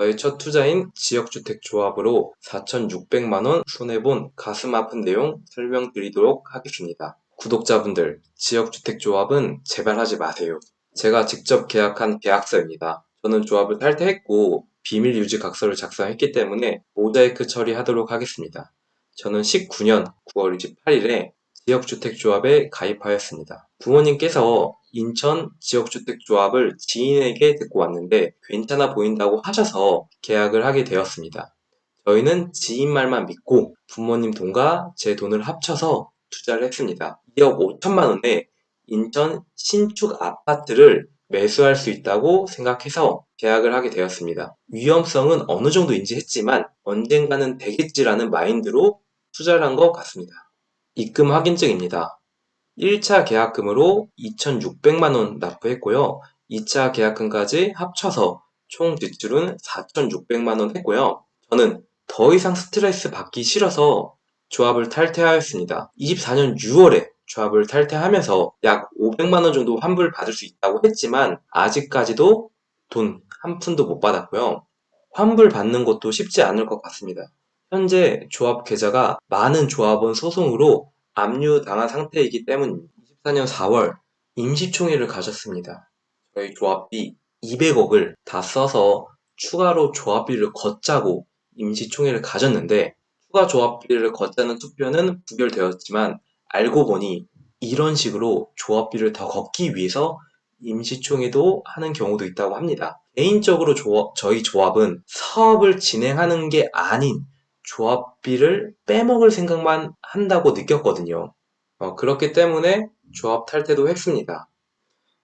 저의 첫 투자인 지역주택조합으로 4,600만원 손해본 가슴 아픈 내용 설명드리도록 하겠습니다. 구독자분들, 지역주택조합은 제발 하지 마세요. 제가 직접 계약한 계약서입니다. 저는 조합을 탈퇴했고 비밀유지각서를 작성했기 때문에 모자이크 처리하도록 하겠습니다. 저는 19년 9월 28일에 지역주택조합에 가입하였습니다. 부모님께서 인천 지역주택조합을 지인에게 듣고 왔는데 괜찮아 보인다고 하셔서 계약을 하게 되었습니다. 저희는 지인 말만 믿고 부모님 돈과 제 돈을 합쳐서 투자를 했습니다. 2억 5천만 원에 인천 신축 아파트를 매수할 수 있다고 생각해서 계약을 하게 되었습니다. 위험성은 어느 정도 인지했지만 언젠가는 되겠지라는 마인드로 투자를 한 것 같습니다. 입금 확인증입니다. 1차 계약금으로 2,600만원 납부했고요. 2차 계약금까지 합쳐서 총 지출은 4,600만원 했고요. 저는 더 이상 스트레스 받기 싫어서 조합을 탈퇴하였습니다. 24년 6월에 조합을 탈퇴하면서 약 500만원 정도 환불 받을 수 있다고 했지만 아직까지도 돈 한 푼도 못 받았고요. 환불 받는 것도 쉽지 않을 것 같습니다. 현재 조합 계좌가 많은 조합원 소송으로 압류당한 상태이기 때문입니다. 24년 4월 임시총회를 가졌습니다. 저희 조합비 200억을 다 써서 추가로 조합비를 걷자고 임시총회를 가졌는데 추가 조합비를 걷자는 투표는 부결되었지만 알고 보니 이런 식으로 조합비를 더 걷기 위해서 임시총회도 하는 경우도 있다고 합니다. 개인적으로 저희 조합은 사업을 진행하는 게 아닌 조합비를 빼먹을 생각만 한다고 느꼈거든요. 그렇기 때문에 조합 탈퇴도 했습니다.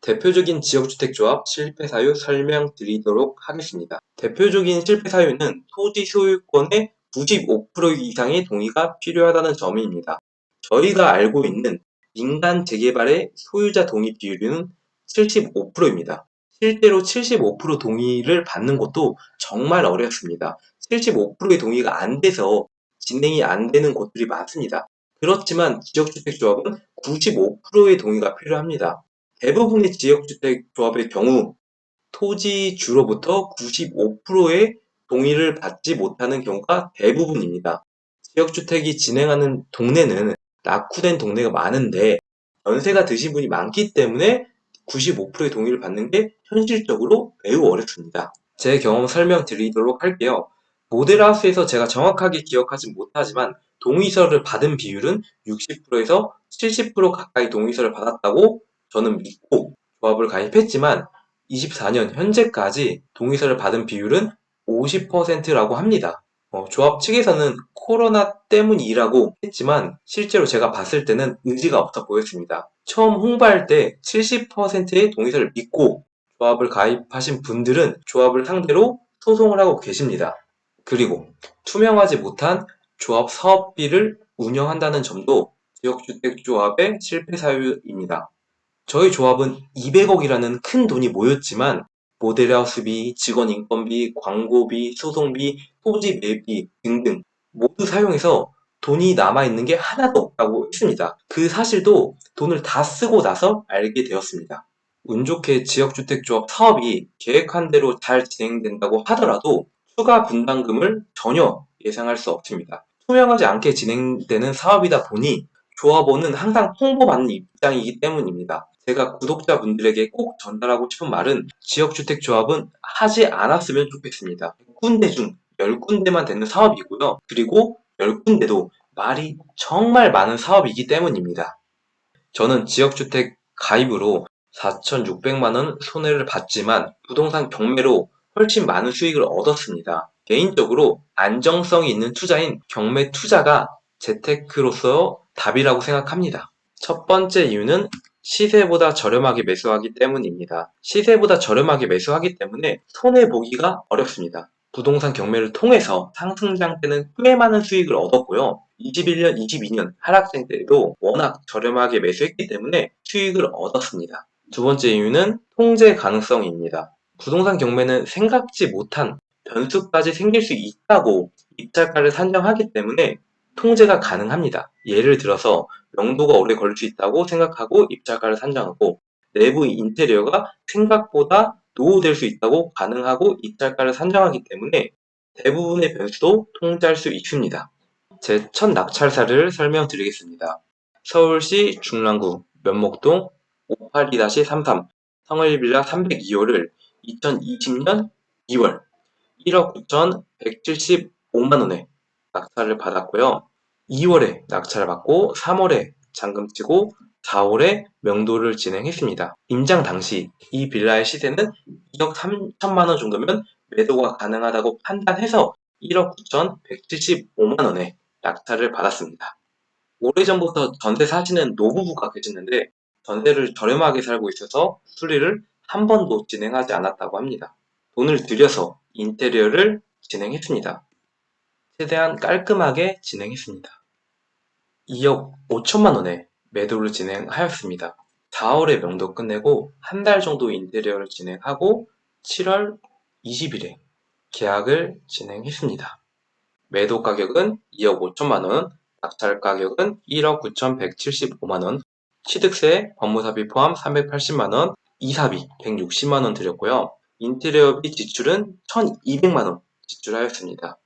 대표적인 지역주택조합 실패 사유 설명드리도록 하겠습니다. 대표적인 실패 사유는 토지 소유권의 95% 이상의 동의가 필요하다는 점입니다. 저희가 알고 있는 민간 재개발의 소유자 동의 비율은 75%입니다. 실제로 75% 동의를 받는 것도 정말 어렵습니다. 75%의 동의가 안 돼서 진행이 안 되는 곳들이 많습니다. 그렇지만 지역주택조합은 95%의 동의가 필요합니다. 대부분의 지역주택조합의 경우 토지주로부터 95%의 동의를 받지 못하는 경우가 대부분입니다. 지역주택이 진행하는 동네는 낙후된 동네가 많은데 연세가 드신 분이 많기 때문에 95%의 동의를 받는 게 현실적으로 매우 어렵습니다. 제 경험 설명드리도록 할게요. 모델하우스에서 제가 정확하게 기억하지 못하지만 동의서를 받은 비율은 60%에서 70% 가까이 동의서를 받았다고 저는 믿고 조합을 가입했지만 24년 현재까지 동의서를 받은 비율은 50%라고 합니다. 조합 측에서는 코로나 때문이라고 했지만 실제로 제가 봤을 때는 의지가 없어 보였습니다. 처음 홍보할 때 70%의 동의서를 믿고 조합을 가입하신 분들은 조합을 상대로 소송을 하고 계십니다. 그리고 투명하지 못한 조합 사업비를 운영한다는 점도 지역주택조합의 실패 사유입니다. 저희 조합은 200억이라는 큰 돈이 모였지만 모델하우스비, 직원 인건비, 광고비, 소송비, 토지 매입비 등등 모두 사용해서 돈이 남아있는 게 하나도 없다고 했습니다. 그 사실도 돈을 다 쓰고 나서 알게 되었습니다. 운 좋게 지역주택조합 사업이 계획한 대로 잘 진행된다고 하더라도 추가 분담금을 전혀 예상할 수 없습니다. 투명하지 않게 진행되는 사업이다 보니 조합원은 항상 홍보받는 입장이기 때문입니다. 제가 구독자분들에게 꼭 전달하고 싶은 말은 지역주택조합은 하지 않았으면 좋겠습니다. 100군데 중 10군데만 되는 사업이고요. 그리고 10군데도 말이 정말 많은 사업이기 때문입니다. 저는 지역주택 가입으로 4,600만원 손해를 봤지만 부동산 경매로 훨씬 많은 수익을 얻었습니다. 개인적으로 안정성이 있는 투자인 경매 투자가 재테크로서 답이라고 생각합니다. 첫 번째 이유는 시세보다 저렴하게 매수하기 때문입니다. 시세보다 저렴하게 매수하기 때문에 손해보기가 어렵습니다. 부동산 경매를 통해서 상승장 때는 꽤 많은 수익을 얻었고요. 21년, 22년 하락장 때도 워낙 저렴하게 매수했기 때문에 수익을 얻었습니다. 두 번째 이유는 통제 가능성입니다. 부동산 경매는 생각지 못한 변수까지 생길 수 있다고 입찰가를 산정하기 때문에 통제가 가능합니다. 예를 들어서 명도가 오래 걸릴 수 있다고 생각하고 입찰가를 산정하고 내부 인테리어가 생각보다 노후될 수 있다고 가능하고 입찰가를 산정하기 때문에 대부분의 변수도 통제할 수 있습니다. 제 첫 낙찰 사례를 설명드리겠습니다. 서울시 중랑구 면목동 582-33 성일빌라 302호를 2020년 2월 1억 9,175만원에 낙찰을 받았고요. 2월에 낙찰을 받고 3월에 잔금 치고 4월에 명도를 진행했습니다. 임장 당시 이 빌라의 시세는 2억 3천만원 정도면 매도가 가능하다고 판단해서 1억 9,175만원에 낙찰을 받았습니다. 오래전부터 전세 사시는 노부부가 계셨는데 전세를 저렴하게 살고 있어서 수리를 한 번도 진행하지 않았다고 합니다. 돈을 들여서 인테리어를 진행했습니다. 최대한 깔끔하게 진행했습니다. 2억 5천만 원에 매도를 진행하였습니다. 4월에 명도 끝내고 한 달 정도 인테리어를 진행하고 7월 20일에 계약을 진행했습니다. 매도 가격은 2억 5천만 원, 낙찰 가격은 1억 9,175만 원, 취득세, 법무사비 포함 380만 원, 이사비 160만 원 들였고요. 인테리어비 지출은 1,200만 원 지출하였습니다.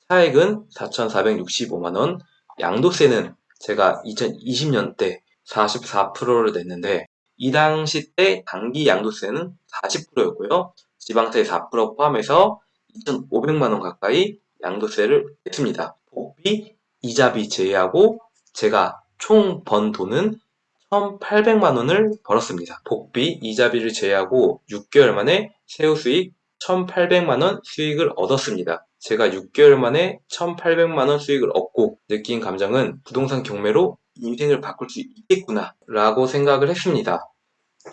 차액은 4,465만 원, 양도세는 제가 2020년 때 44%를 냈는데 이 당시 때 당기 양도세는 40%였고요. 지방세 4% 포함해서 2,500만 원 가까이 양도세를 냈습니다. 복비, 이자비 제외하고 제가 총 번 돈은 1,800만 원을 벌었습니다. 복비, 이자비를 제외하고 6개월 만에 세후 수익 1,800만 원 수익을 얻었습니다. 제가 6개월 만에 1,800만 원 수익을 얻고 느낀 감정은 부동산 경매로 인생을 바꿀 수 있겠구나 라고 생각을 했습니다.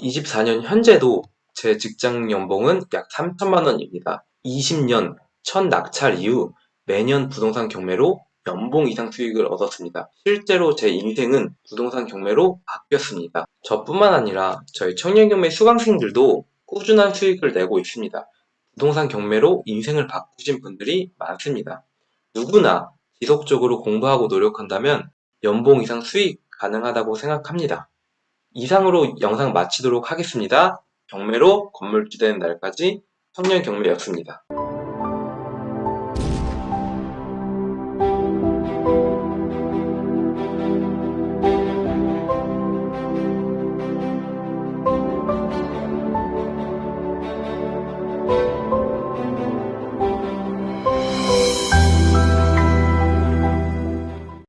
24년 현재도 제 직장 연봉은 약 3천만 원입니다. 20년 첫 낙찰 이후 매년 부동산 경매로 연봉 이상 수익을 얻었습니다. 실제로 제 인생은 부동산 경매로 바뀌었습니다. 저뿐만 아니라 저희 청년경매 수강생들도 꾸준한 수익을 내고 있습니다. 부동산 경매로 인생을 바꾸신 분들이 많습니다. 누구나 지속적으로 공부하고 노력한다면 연봉 이상 수익 가능하다고 생각합니다. 이상으로 영상 마치도록 하겠습니다. 경매로 건물주 되는 날까지 청년경매였습니다.